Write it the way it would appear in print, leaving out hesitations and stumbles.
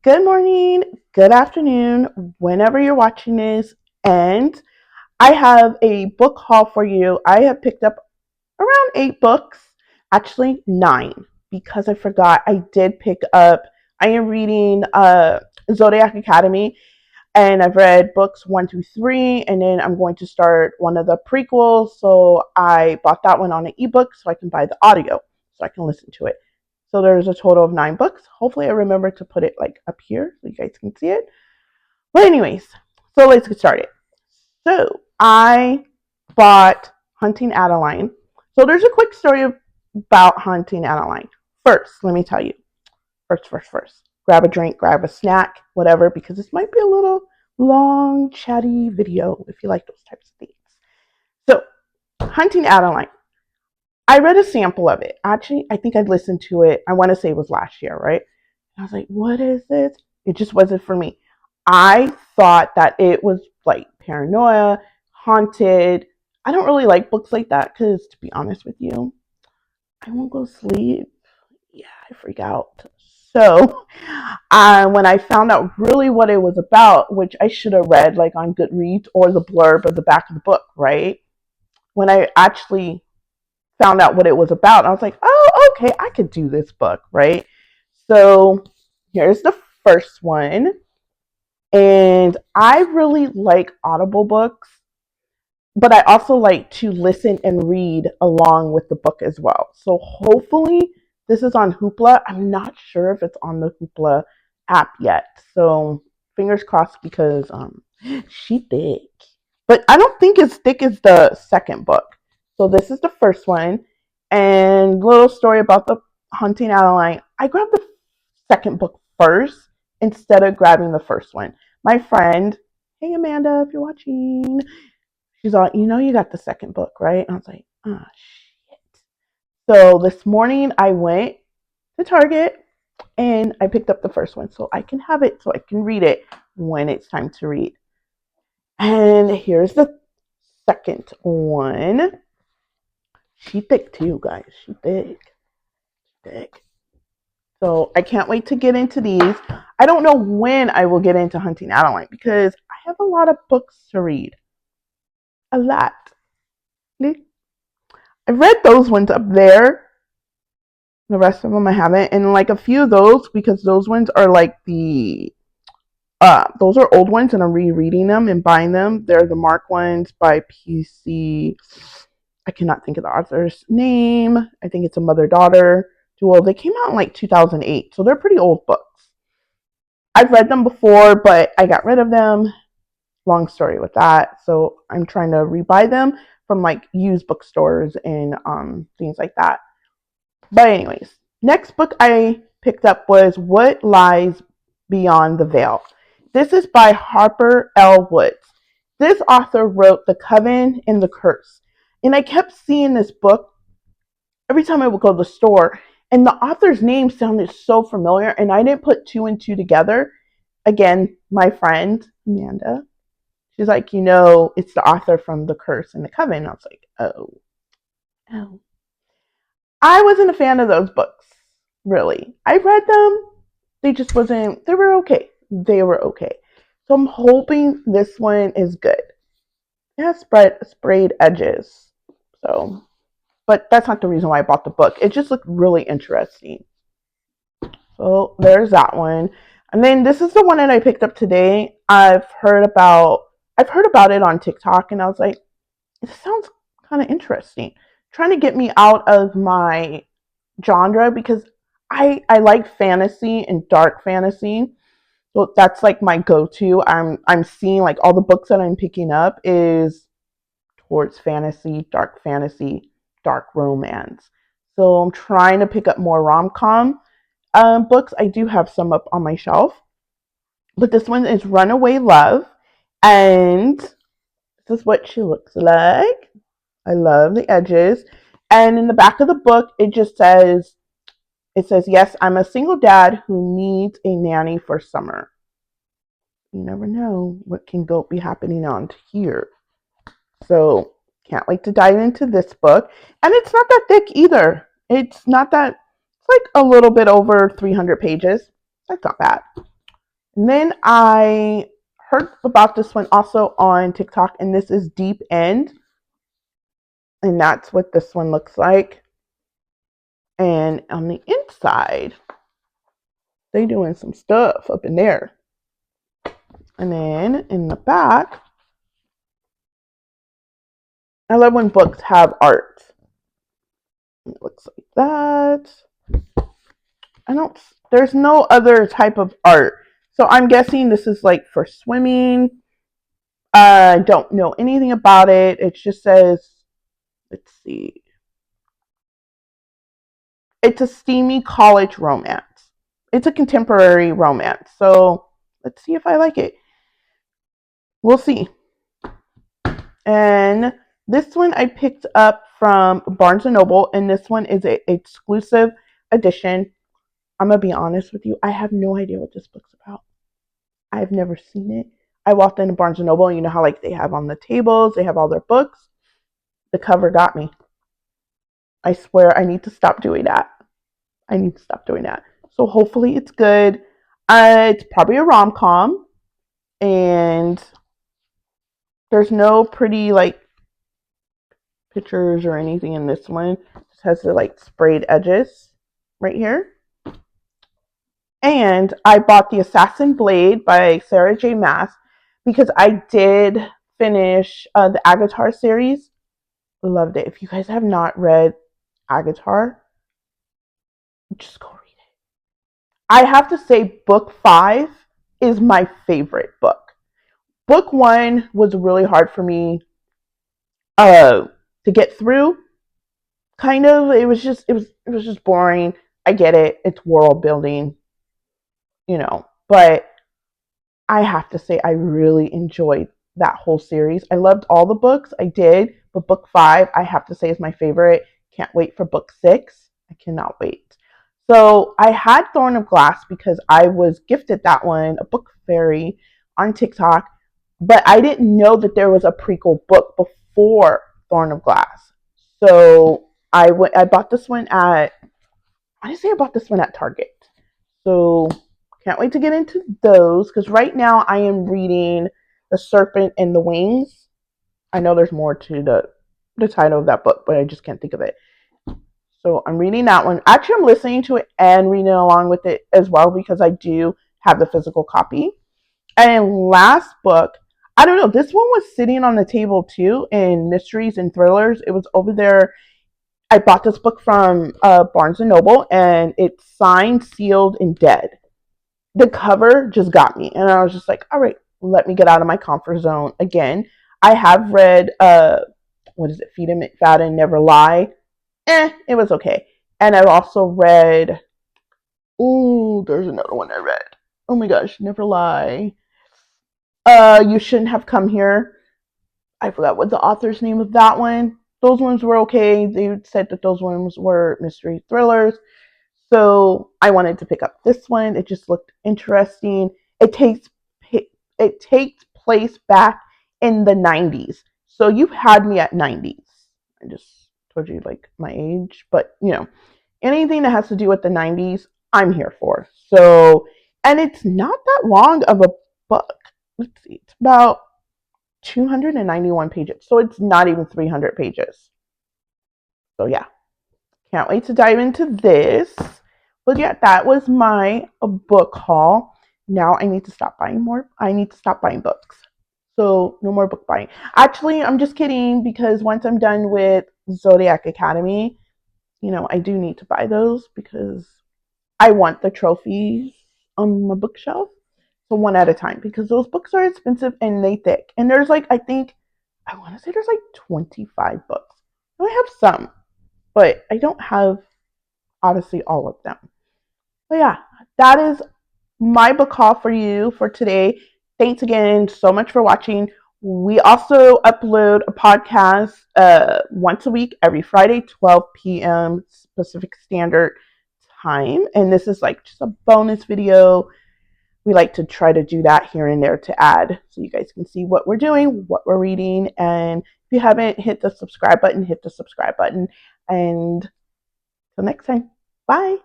Good morning, good afternoon, whenever you're watching this. And I have a book haul for you. I have picked up around 8 books, actually 9, because I forgot I did pick up. I am reading Zodiac Academy, and I've read books 1 through 3, and then I'm going to start one of the prequels. So I bought that one on an ebook so I can buy the audio so I can listen to it. So there's a total of 9 books. Hopefully, I remember to put it like up here so you guys can see it. But anyways, so let's get started. So I bought Hunting Adeline. So there's a quick story about Hunting Adeline. First, let me tell you. First. Grab a drink, grab a snack, whatever, because this might be a little long, chatty video if you like those types of things. So, Hunting Adeline. I read a sample of it. Actually, I think I listened to it. I want to say it was last year, right? I was like, what is this? It just wasn't for me. I thought that it was like paranoia, haunted. I don't really like books like that because, to be honest with you, I won't go to sleep. Yeah, I freak out. So, when I found out really what it was about, which I should have read like on Goodreads or the blurb of the back of the book, right? When I actually found out what it was about, I was like, oh, okay, I could do this book, right? So here's the first one. And I really like Audible books, but I also like to listen and read along with the book as well. So hopefully this is on Hoopla. I'm not sure if it's on the Hoopla app yet. So fingers crossed because she thick. But I don't think as thick as the second book. So this is the first one. And little story about the Hunting Adeline. I grabbed the second book first instead of grabbing the first one. My friend, hey Amanda, if you're watching, she's all, you got the second book, right? And I was like, oh shit. So this morning I went to Target and I picked up the first one so I can have it, so I can read it when it's time to read. And here's the second one. She thick too, guys. She thick. Thick. So I can't wait to get into these. I don't know when I will get into Hunting Adeline because I have a lot of books to read. A lot. I've read those ones up there. The rest of them I haven't. And like a few of those, because those ones are like those are old ones and I'm rereading them and buying them. They're the Mark ones by PC. I cannot think of the author's name. I think it's a mother-daughter duo. They came out in like 2008, so they're pretty old books. I've read them before, but I got rid of them. Long story with that. So I'm trying to rebuy them from like used bookstores and things like that. But anyways, next book I picked up was What Lies Beyond the Veil. This is by Harper L. Woods. This author wrote The Coven and the Curse. And I kept seeing this book every time I would go to the store. And the author's name sounded so familiar. And I didn't put two and two together. Again, my friend, Amanda, she's like, it's the author from The Curse and the Coven. And I was like, oh. I wasn't a fan of those books, really. I read them. They just wasn't, they were okay. They were okay. So I'm hoping this one is good. It has sprayed edges. So, but that's not the reason why I bought the book. It just looked really interesting. So there's that one. And then this is the one that I picked up today. I've heard about it on TikTok and I was like, it sounds kind of interesting. Trying to get me out of my genre because I like fantasy and dark fantasy. So that's like my go-to. I'm seeing like all the books that I'm picking up is towards fantasy, dark romance. So I'm trying to pick up more rom-com books. I do have some up on my shelf, but this one is Runaway Love, and this is what she looks like. I love the edges. And in the back of the book, it says, yes, I'm a single dad who needs a nanny for summer. You never know what can go be happening on here. So can't wait to dive into this book. And it's not that thick either. It's not that, it's like a little bit over 300 pages. That's not bad. And then I heard about this one also on TikTok, and this is Deep End. And that's what this one looks like. And on the inside, they doing some stuff up in there. And then in the back, I love when books have art. It looks like that. There's no other type of art. So I'm guessing this is like for swimming. I don't know anything about it. It just says, let's see. It's a steamy college romance. It's a contemporary romance. So let's see if I like it. We'll see. And this one I picked up from Barnes & Noble, and this one is an exclusive edition. I'm going to be honest with you. I have no idea what this book's about. I've never seen it. I walked into Barnes & Noble, and you know how like they have on the tables, they have all their books. The cover got me. I swear I need to stop doing that. So hopefully it's good. It's probably a rom-com, and there's no pretty like pictures or anything in this one. It just has the like sprayed edges right here. And I bought The Assassin Blade by Sarah J. Maas because I did finish the Agatar series. Loved it. If you guys have not read Agatar, just go read it. I have to say book 5 is my favorite book. Book 1 was really hard for me to get through. Kind of, it was just boring. I get it. It's world building, but I have to say I really enjoyed that whole series. I loved all the books. I did, but book 5 I have to say is my favorite. Can't wait for book 6. I cannot wait. So I had Thorn of Glass because I was gifted that one, a book fairy on TikTok, but I didn't know that there was a prequel book before Thorn of Glass. So I bought this one at Target. So can't wait to get into those because right now I am reading The Serpent and the Wings. I know there's more to the title of that book, but I just can't think of it. So I'm reading that one. Actually, I'm listening to it and reading along with it as well because I do have the physical copy. And last book, I don't know, this one was sitting on the table too in mysteries and thrillers. It was over there. I bought this book from Barnes & Noble, and it's signed, sealed, and dead. The cover just got me, and I was just like, all right, let me get out of my comfort zone again. I have read, what is it, Feed 'em Fat and Never Lie. It was okay. And I've also read, there's another one I read. Oh my gosh, Never Lie. You Shouldn't Have Come Here. I forgot what the author's name of that one. Those ones were okay. They said that those ones were mystery thrillers. So I wanted to pick up this one. It just looked interesting. It takes place back in the 90s. So you've had me at 90s. I just told you like my age, but anything that has to do with the 90s, I'm here for. So, and it's not that long of a book. Let's see. It's about 291 pages. So it's not even 300 pages. So yeah, can't wait to dive into this. But yeah, that was my book haul. Now I need to stop buying more. I need to stop buying books. So no more book buying. Actually, I'm just kidding because once I'm done with Zodiac Academy, I do need to buy those because I want the trophies on my bookshelf. So one at a time because those books are expensive and they thick. And there's like, I want to say there's like 25 books. I have some, but I don't have obviously all of them. But yeah, that is my book haul for you for today. Thanks again so much for watching. We also upload a podcast once a week, every Friday, 12 p.m. Pacific Standard Time. And this is like just a bonus video. We like to try to do that here and there to add so you guys can see what we're doing, what we're reading. And if you haven't, hit the subscribe button, hit the subscribe button. And till next time, bye.